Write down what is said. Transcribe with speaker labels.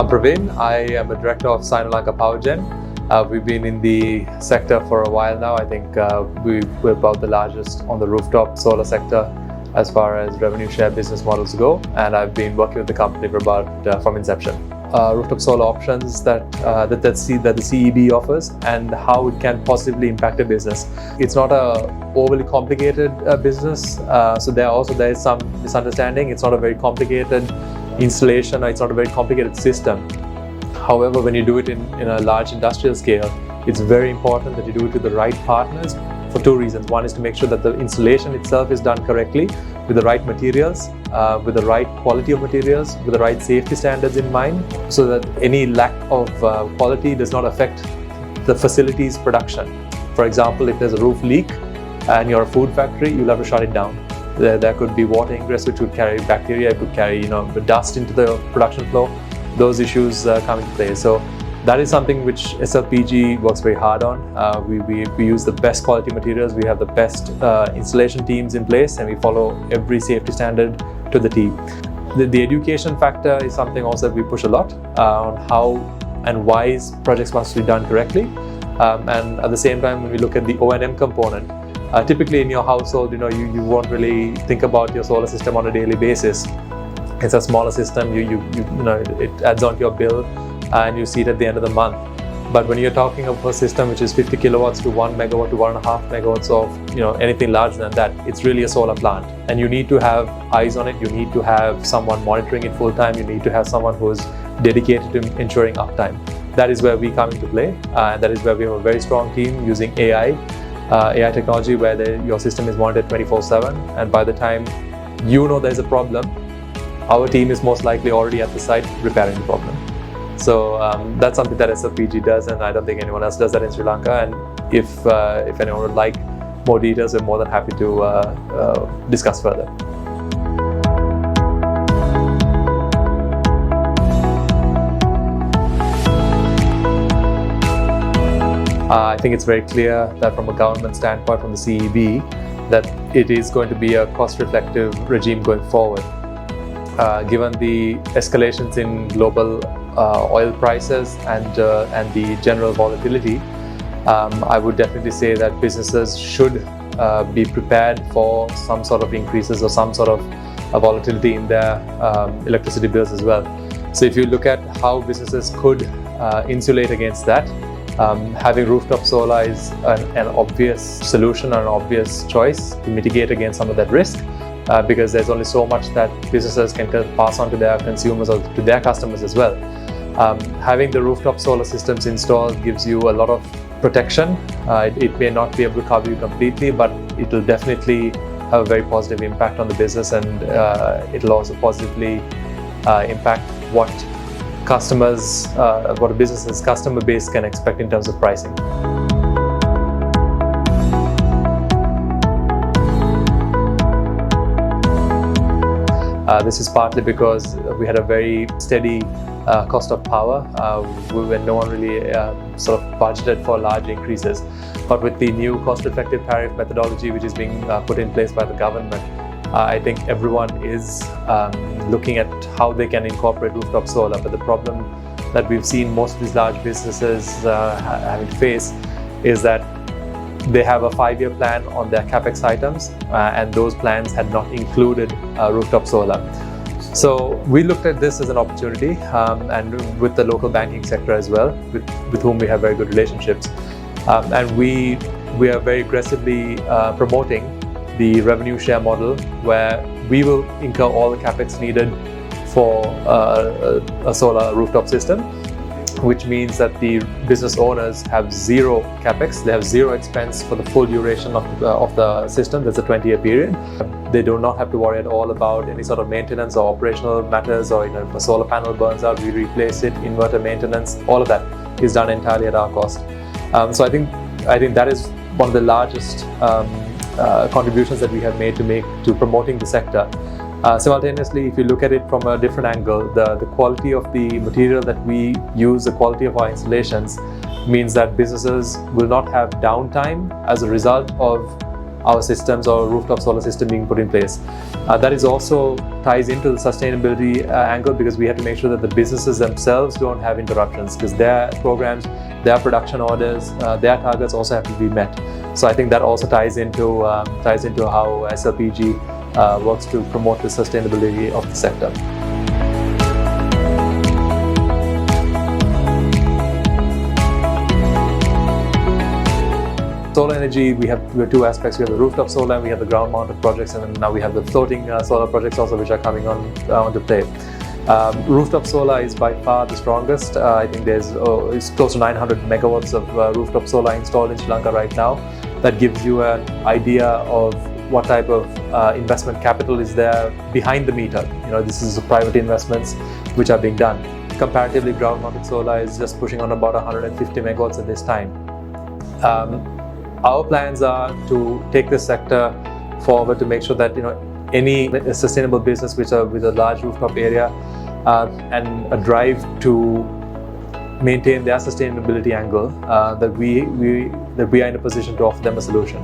Speaker 1: I'm Pravin. I am a director of Sino Lanka Power Gen. We've been in the sector for a while now. I think we're about the largest on the rooftop solar sector as far as revenue share business models go, and I've been working with the company for about from inception. Rooftop solar options that the CEB offers and how it can positively impact a business. It's not a overly complicated business, so there is some misunderstanding. It's not a very complicated installation, or it's not a very complicated system. However, when you do it in a large industrial scale, it's very important that you do it with the right partners for two reasons. One is to make sure that the installation itself is done correctly with the right materials, with the right quality of materials, with the right safety standards in mind, so that any lack of quality does not affect the facility's production. For example, if there's a roof leak and you're a food factory, you'll have to shut it down. There could be water ingress which would carry bacteria, it could carry the dust into the production flow. Those issues come into play. So that is something which SLPG works very hard on. We use the best quality materials, we have the best installation teams in place, and we follow every safety standard to the T. The education factor is something also that we push a lot on how and why projects must be done correctly. And at the same time, when we look at the O&M component, typically in your household, you won't really think about your solar system on a daily basis. It's a smaller system. It adds on to your bill, and you see it at the end of the month. But when you're talking of a system which is 50 kilowatts to 1 megawatt to 1.5 megawatts of anything larger than that, it's really a solar plant, and you need to have eyes on it. You need to have someone monitoring it full time. You need to have someone who's dedicated to ensuring uptime. That is where we come into play, and that is where we have a very strong team using AI technology, where your system is monitored 24/7, and by the time there's a problem, our team is most likely already at the site repairing the problem. So that's something that SLPG does, and I don't think anyone else does that in Sri Lanka. And if anyone would like more details, we're more than happy to discuss further. I think it's very clear that from a government standpoint, from the CEB, that it is going to be a cost-reflective regime going forward. Given the escalations in global oil prices and the general volatility, I would definitely say that businesses should be prepared for some sort of increases or some sort of volatility in their electricity bills as well. So if you look at how businesses could insulate against that, having rooftop solar is an obvious solution or an obvious choice to mitigate against some of that risk. Because there's only so much that businesses can pass on to their consumers or to their customers as well. Having the rooftop solar systems installed gives you a lot of protection. It may not be able to cover you completely, but it will definitely have a very positive impact on the business, and it'll also positively impact what a business's customer base can expect in terms of pricing. This is partly because we had a very steady cost of power when no one really sort of budgeted for large increases. But with the new cost-effective tariff methodology which is being put in place by the government, I think everyone is looking at how they can incorporate rooftop solar. But the problem that we've seen most of these large businesses having to face is that they have a 5-year plan on their capex items, and those plans had not included rooftop solar. So we looked at this as an opportunity, and with the local banking sector as well, with whom we have very good relationships, and we are very aggressively promoting the revenue share model, where we will incur all the capex needed for a solar rooftop system, which means that the business owners have zero capex, they have zero expense for the full duration of the system. That's a 20-year period. They do not have to worry at all about any sort of maintenance or operational matters, or if a solar panel burns out, we replace it, inverter maintenance, all of that is done entirely at our cost. So I think that is one of the largest contributions that we have made to promoting the sector. Simultaneously, if you look at it from a different angle, the quality of the material that we use, the quality of our installations, means that businesses will not have downtime as a result of our systems or rooftop solar system being put in place. That is also ties into the sustainability angle, because we have to make sure that the businesses themselves don't have interruptions, because their programs, their production orders, their targets also have to be met. So I think that also ties into how SLPG works to promote the sustainability of the sector. Solar energy, we have two aspects. We have the rooftop solar and we have the ground mounted projects, and then now we have the floating solar projects also, which are coming onto play. Rooftop solar is by far the strongest. I think it's close to 900 megawatts of rooftop solar installed in Sri Lanka right now. That gives you an idea of what type of investment capital is there behind the meter. This is private investments which are being done. Comparatively, ground mounted solar is just pushing on about 150 megawatts at this time. Our plans are to take this sector forward to make sure that any sustainable business with a large rooftop area and a drive to maintain their sustainability angle, that we are in a position to offer them a solution.